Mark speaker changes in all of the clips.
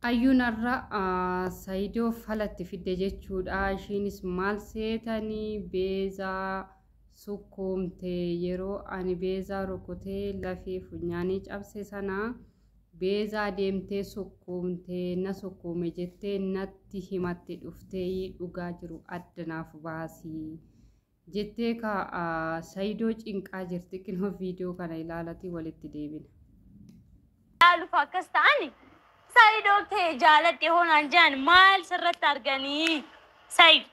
Speaker 1: ayyuunarra Saayidoo falatti fidde jechuudha. Ishiinis maal seetanii beezaa sukkuumtee yeroo ani beezaa rukutee lafee funyaanii cabse sana beezaa deemtee sukkuumtee na sukkuume jettee natti himatti dhuftee dhugaa jiru addanaaf baasii jettee ka Saayidoo cinqaa jirti. Kinoo viidiyoo kana ilaalati walitti deebina.
Speaker 2: Alfa akkas ta'ani Saayidoo kee jaaladhe hoonaan jaan maal sirratti arganii Saayid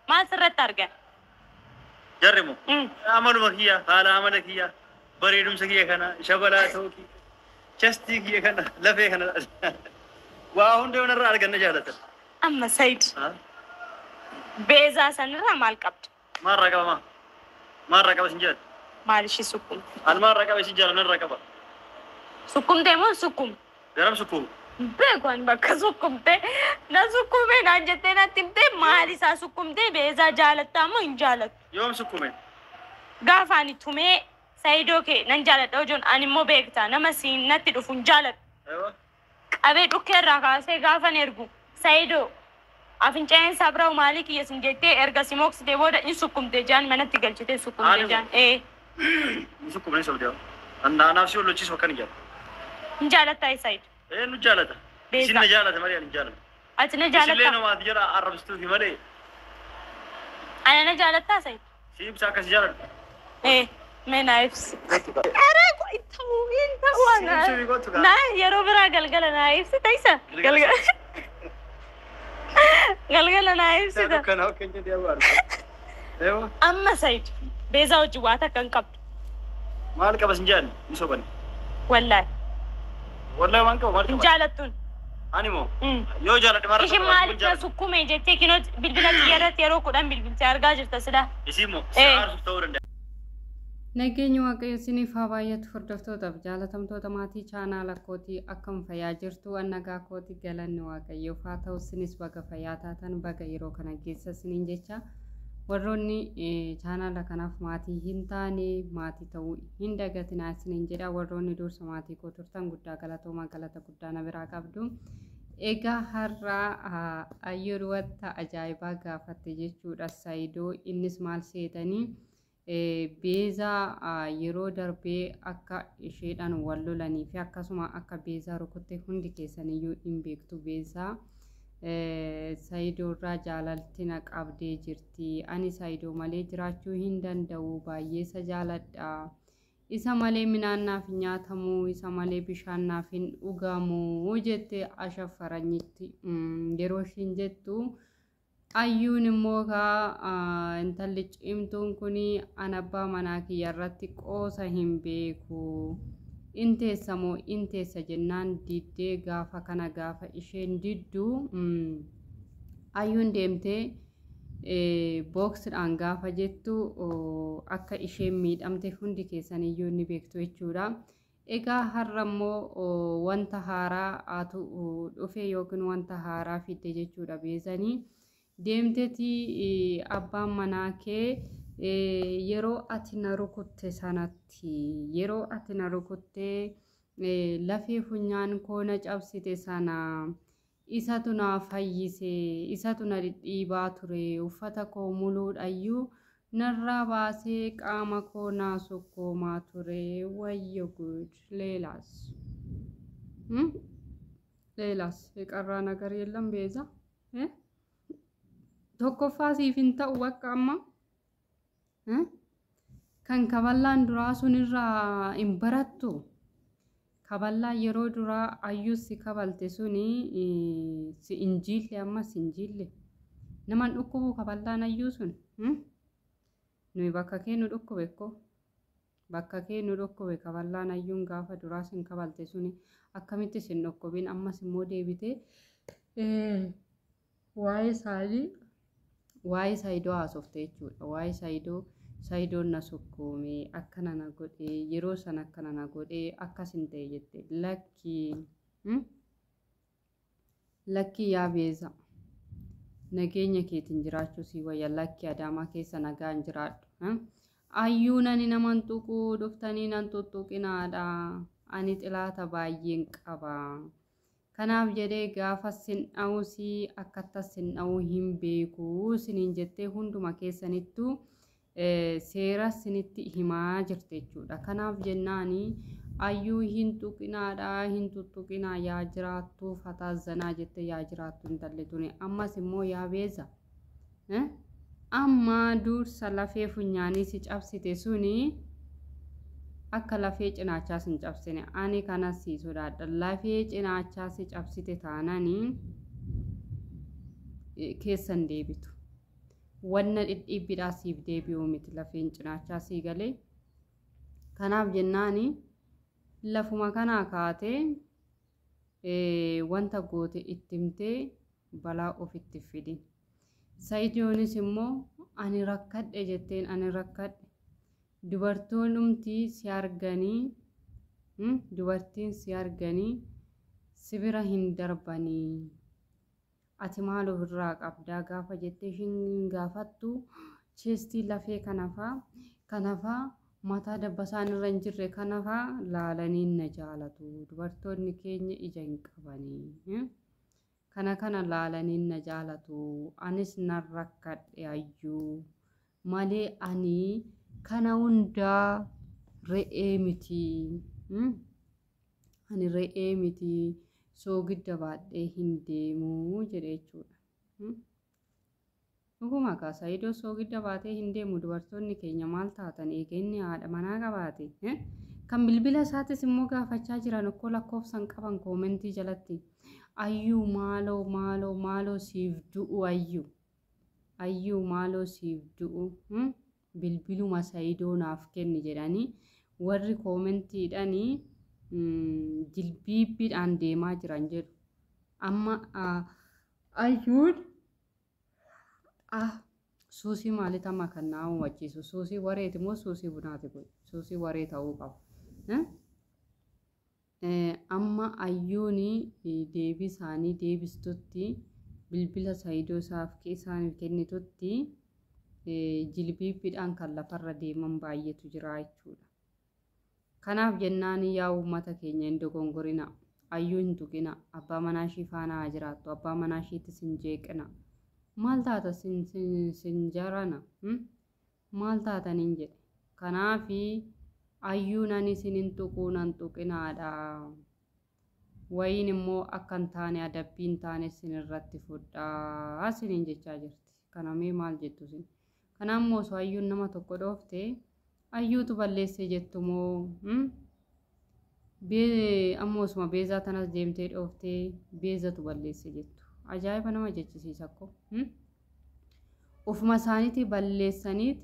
Speaker 2: maal sirratti argan
Speaker 3: jarremo amaluma kiyya haala amala kiyya bareedumsa kiyya kana shabalaa ta'uu kiyya chastii kiyya kana lafee kana waa hunda irraa arganna jaalatan
Speaker 2: amma Saayid beezaa sanirraa maal qabdu
Speaker 3: maarraa qaba maarraa qaba sin jaalata
Speaker 2: maal ishii sukkum
Speaker 3: almaarraa qaba sin jaalata narraa qaba
Speaker 2: sukkumtee moo sukkum
Speaker 3: garam sukkum
Speaker 2: beekwan bakka sukkumte na sukkume na jettee natti himte maal isaa sukkumte beezaa jaalattaa moo hin jaalattu
Speaker 3: yoom sukkume
Speaker 2: gaafa ani tumee Saayidoo kee nan jaaladha hojoon ani immoo beektaa nama siin natti dhufu hin jaaladhu qabee dhukkeerraa kaasee gaafan ergu Saayidoo afinceen sabra'u maalii kiyya sin jettee erga si mooksitee booda in sukkumte jaan manatti galchitee sukkumte jaan
Speaker 3: sukkumne sobdee naaf si ollochiisu akkan hin jaalatu
Speaker 2: hin jaalattaa Saayid
Speaker 3: nu jaalata isin na jaalata malee ani jaalata
Speaker 2: ati na jaalata
Speaker 3: isin nama jira arrabstu fi malee
Speaker 2: ana na jaalata Saayid
Speaker 3: si ibsa akkas jaalata
Speaker 2: me knives ara ko itamu inta wana na yero bira galgala knives taisa galgala galgala knives ta
Speaker 3: kana kenje dia war ewa
Speaker 2: amma Saayid beeza wajji waata kan qabdu
Speaker 3: maal qabas injaan misoban
Speaker 2: wallahi
Speaker 3: والله ما انكو مالك
Speaker 2: جالتون
Speaker 3: انيمو يو جالت مره
Speaker 2: ايش مالك سكومه جتي كينو بالبلاد يرات يرو كودان بالبلاد ارغا جرت سدا
Speaker 3: اسيمو سار تورند
Speaker 1: Nageenyi waaqayyo isiniif haa baay'atu hordoftoota fi jaalatamtoota maatii chaanaala kootii akkam fayyaa jirtu annagaa kootii galanni waaqayyoof haa ta'u isinis baga fayyaa taatan baga yeroo kana keessa isiniin jecha warroonni chaanaala kanaaf maatii hin taane maatii ta'uu hin dagatinaa isiniin jedha warroonni dursa maatii koo turtan guddaa galatooma galata guddaa na biraa qabdu. Egaa har'a ayyaana ajaa'ibaa gaafatte jechuudha Saayidoo innis maal seetanii beezaa yeroo darbee akka isheedhaan wal lolanii fi akkasuma akka beezaa rukutte hundi keessaniyyuu hin beektu beezaa Saayidoo irraa jaalaltina qabdee jirti. Ani Saayidoo malee jiraachuu hin danda'u baay'ee isa jaaladha. Isa malee midhaan naaf nyaatamu isa malee bishaan naaf hin dhugamu jettee ashaffaranyitti yeroo ishiin jettu ayyuun immoo intalli cimtuun kun an abbaa manaa kiyya irratti qoosa hin beeku inteessa moo inteessa jennaan diddee gaafa kana gaafa isheen didduu ayyuun deemtee booksidhaan gaafa jettu akka isheen miidhamte hundi keessaniyyuu ni beektu jechuudha. Egaa har'a immoo wanta haaraa dhufe yookiin wanta haaraa fidde jechuudha beezanii. Deemteeti abbaan manaa kee yeroo ati na rukutte sanatti yeroo ati na rukutte lafee funyaan koo na cabsite sana isatu na fayyise isatu na dhidhiibaa ture uffata koo muluudhayyuu narraa baasee qaama koo na sokkoomaa ture wayyo guud leelaas qarraa nagar yeellam beeza tokkoffaa siif hin ta'u bakka amma kan kaballaan duraa sunirraa hin barattu kaballaa yeroo duraa ayyuu si kabalte suni si injiille ammas injiille naman dhukkubu kaballaan ayyuu sun nuyi bakka kee nu dhukkube ko bakka kee nu dhukkube kaballaan ayyuun gaafa duraa sin kabalte suni akkamitti sin dhukkubin ammas immoo deebite waa'ee isaanii waa'ee Saayidoo haasofte jechuudha. Waa'ee Saayidoon na sukkuume akkana na godhe yeroo san akkana na godhe akkas hin ta'e jette lakkii yaa beeza nageenya keetiin jiraachuu si wayya lakkii adaamaa keessa nagaan jiraadhu. Ayyuun ani naman tuquu dhuftanii nan tuttuqinaadha ani xilaata baay'een qaba kanaaf jedhee gaafa sin dhawusii akkata sin dhawu hin beeku siniin jettee hunduma keessanittuu seera sinitti himaa jirte jechuudha. Kanaaf jennaani ayyuu hin tuqinaadha hin tuttuqinaa yaa jiraattu fataazanaa jette yaa jiraattu intalli tuni ammas immoo yaa beeza amma dursa lafee funyaanii si cabsite suni akka lafee cinaachaa sin cabsine ani kanas si sodaadha lafee cinaachaa si cabsite taananii keessan deebitu wanna dhidhiibbiidhaa siif deebi'uu miti lafeen cinaachaa sii galee kanaaf jennaani lafuma kanaa kaatee wanta goote ittimtee balaa ofitti fidin. Saayidoonis immoo ani rakkadhe jetteen ani rakkadhe dubartoonnumti si arganii dubartiin si arganii sibira hin darbanii ati maal ofirraa qabdaa gaafa jettee hin gaafattu chestii lafee kanafaa mataa dabbasaan irra hin jirre kanafaa laalanii na jaalatu dubartoonni keenya ija hin qabanii kana laalanii na jaalatu anis nan rakkadhe ayyuu malee ani kana hundaa re'ee miti ani re'ee miti soogidda baadhee hin deemu jedhe jechuudha. Dhuguma kaasa idoo soogidda baatee hin deemu dubartoonni keenya maal taatan eegenni haadha manaa qabaate kan bilbila isaatis immoo gaafachaa jiran okkoo lakkoofsan qaban koomentii jalatti ayyuu maaloo siif du'u ayyuu maaloo siif du'u bilbiluma Saayidoo naaf kenni jedhanii warri koomentiidhanii jilbiibbiidhaan deemaa jiran jedhu amma ayyuun suusii maaliif amma kan naa hubachiisu suusii wareeti moo suusii bunaati kun suusii waree ta'uu qaba amma ayyuuni deebii isaanii deebistutti bilbila Saayidoo isaaniif kennitutti jilbiibbiidhaan kan lafarra deeman baay'eetu jira jechuudha. Kanaaf jennaan yaa uummata keenya hin dogongorina ayyuu hin tuqina abbaa manaa ishii faana haa jiraattu abbaa manaa ishiitis hin jeeqina maal taata sin jarana maal taataniin jedhe kanaafi ayyuu nan isinin tuquu nan tuqinaadha wayiin immoo akka hin taane adabbiin taane sin irratti fudhaa siniin jechaa jirti kanamee maal jettu sin kanammoo osoo ayyuun nama tokko dhoofte ayyuutu balleesse jettu moo ammoo osuma beezaa tanas deemtee dhooftee beezatu balleesse jettu ajaa'iba nama jechisiisa akko ofuma isaaniitii balleessaniit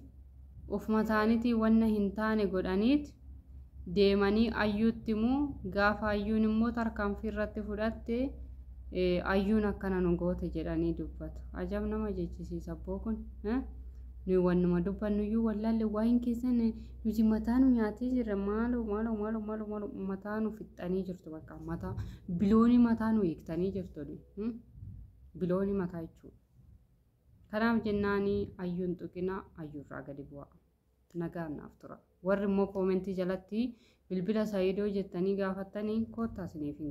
Speaker 1: ofuma isaaniitii wanna hin taane godhaniit deemanii ayyuutti immoo gaafa ayyuun immoo tarkaanfii irratti fudhatte ayyuun akkana nu goote jedhanii dubbatu ajaa'ib nama jechisiisa abboo kun nuyi wannuma dubbannuyyuu wallaalle waa'in keessan nuti mataa nu nyaatee jirra maaloo mataa nu fixxanii jirtu bakka mataa biloonii mataa nu hiiktanii jirtu biloonii mataa jechuudha. Kanaaf jennaanii ayyuun tuqina ayyuurraa gadi bu'a nagaan naaf tura warri immoo koomentii jalatti bilbila Saayidoo jettanii gaafattanii koottaa isiniif hin